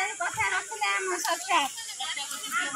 ଦେଇ କଥା ରଖିଲେ ଆମ ସରକାର।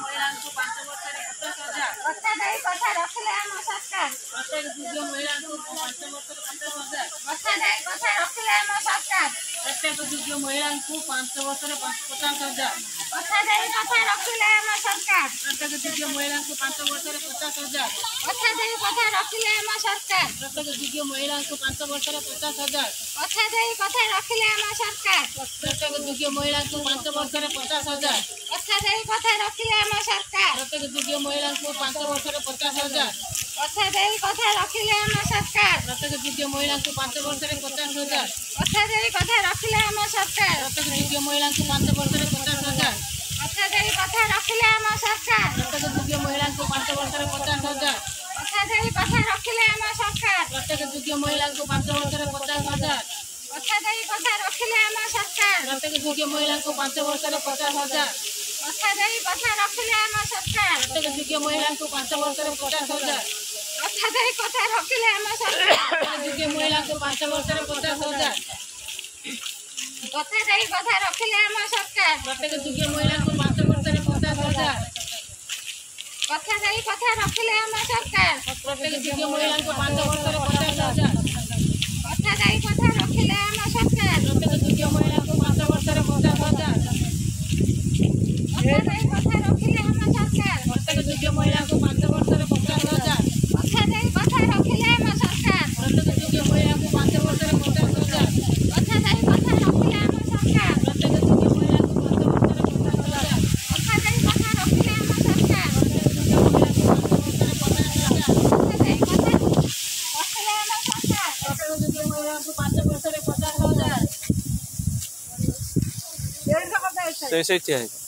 ମହିଳାଙ୍କୁ 5 ବର୍ଷରେ 50,000। କଥା ଦେଇ କଥା ରଖିଲେ ଆମ ସରକାର। ପ୍ରତ୍ୟେକ ଯୋଗ୍ୟ ମହିଳାଙ୍କୁ 5 ବର୍ଷରେ 50,000। କଥା ଦେଇ କଥା ରଖିଲେ ଆମ ସରକାର। ପ୍ରତ୍ୟେକ ଯୋଗ୍ୟ ମହିଳାଙ୍କୁ 5 ବର୍ଷରେ 50,000। କଥା ଦେଇ କଥା ରଖିଲେ ଆମ ସରକାର। ପ୍ରତ୍ୟେକ ଯୋଗ୍ୟ ମହିଳାଙ୍କୁ 5 ବର୍ଷରେ 50,000। କଥା ଦେଇ କଥା ରଖିଲେ ଆମ ସରକାର। ପ୍ରତ୍ୟେକ ଯୋଗ୍ୟ ମହିଳାଙ୍କୁ 5 ବର୍ଷରେ 50,000। କଥା ଦେଇ କଥା ରଖିଲେ ଆମ ସରକାର। ପ୍ରତ୍ୟେକ ଯୋଗ୍ୟ ମହିଳାଙ୍କୁ 5 ବର୍ଷରେ 50,000। କଥା ଦେଇ କଥା ରଖିଲେ ଆମ ସରକାର। ପ୍ରତ୍ୟେକ ଯୋଗ୍ୟ ମହିଳାଙ୍କୁ 5 ବର୍ଷରେ 50,000। କଥା ଦେଇ କଥା ରଖିଲେ ଆମ ସରକାର। ପ୍ରତ୍ୟେକ ଯୋଗ୍ୟ ମହିଳାଙ୍କୁ 5 ବର୍ଷରେ 50,000। କଥା ଦେଇ କଥା ରଖିଲେ ଆମ ସରକାର। ପ୍ରତ୍ୟେକ ଯୋଗ୍ୟ ମହିଳାଙ୍କୁ 5 ବର୍ଷରେ 50,000। କଥା ଦେଇ କଥା ରଖିଲେ ଆମ ସରକାର। ପ୍ରତ୍ୟେକ ଯୋଗ୍ୟ ମହିଳାଙ୍କୁ 5 ବର୍ଷରେ 50,000। କଥା ଦେଇ କଥା ରଖିଲେ ଆମ ସରକାର। ପ୍ରତ୍ୟେକ ଯୋଗ୍ୟ ମହିଳାଙ୍କୁ 5 ବର୍ଷରେ 50,000। କଥା ଦେଇ କଥା ରଖିଲେ ଆମ ସରକାର। ପ୍ରତ୍ୟେକ ଯୋଗ୍ୟ ମହିଳାଙ୍କୁ 5 ବର୍ଷରେ 50,000। କଥା ଦେଇ କଥା ରଖିଲେ ଆମ ସରକାର। ପ୍ରତ୍ୟେକ ଯୋଗ୍ୟ ମହିଳାଙ୍କୁ 5 ବର୍ଷରେ 50,000। କଥା ଦେଇ କଥା ରଖିଲେ ଆମ ସରକାର। ଯୋଗ୍ୟ ମହିଳାଙ୍କୁ 5 ବର୍ଷରେ 50,000। କଥା ଦେଇ କଥା ରଖିଲେ ଆମ ସରକାର। ପ୍ରତ୍ୟେକ ଯୋଗ୍ୟ ମହିଳାଙ୍କୁ 5 ବର୍ଷରେ 50,000। କଥା ଦେଇ କଥା ରଖିଲେ ଆମ ସରକାର। ପ୍ରତ୍ୟେକ ଯୋଗ୍ୟ ମହିଳାଙ୍କୁ 5 ବର୍ଷରେ 50,000। କଥା ଦେଇ କଥା ରଖିଲେ ଆମ ସରକାର। ପ୍ରତ୍ୟେକ ଯୋଗ୍ୟ ମହିଳାଙ୍କୁ 5 ବର୍ଷରେ 50,000। କଥା ଦେଇ କଥା ରଖିଲେ ଆମ ସରକାର। ପ୍ରତ୍ୟେକ ଯୋଗ୍ୟ ମହିଳାଙ୍କୁ 5 ବର୍ଷରେ 50,000। କଥା ଦେଇ କଥା ରଖିଲେ ଆମ ସରକାର। ପ୍ରତ୍ୟେକ ଯୋଗ୍ୟ ମହିଳାଙ୍କୁ 5 ବର୍ଷରେ 50,000। କଥା ଦେଇ କଥା ରଖିଲେ ଆମ ସରକାର। ପ୍ରତ୍ୟେକ ଯୋଗ୍ୟ ମହିଳାଙ୍କୁ 5 ବର୍ଷରେ 50,000। କଥା ଦେଇ କଥା ରଖିଲେ ଆମ ସରକାର। କଥା ଦେଇ କଥା ରଖିଲେ ଆମ ସରକାର। ପ୍ରତ୍ୟେକ ଯୋଗ୍ୟ ମହିଳାଙ୍କୁ 5 ବର୍ଷରେ 50,000। सही ठीक है।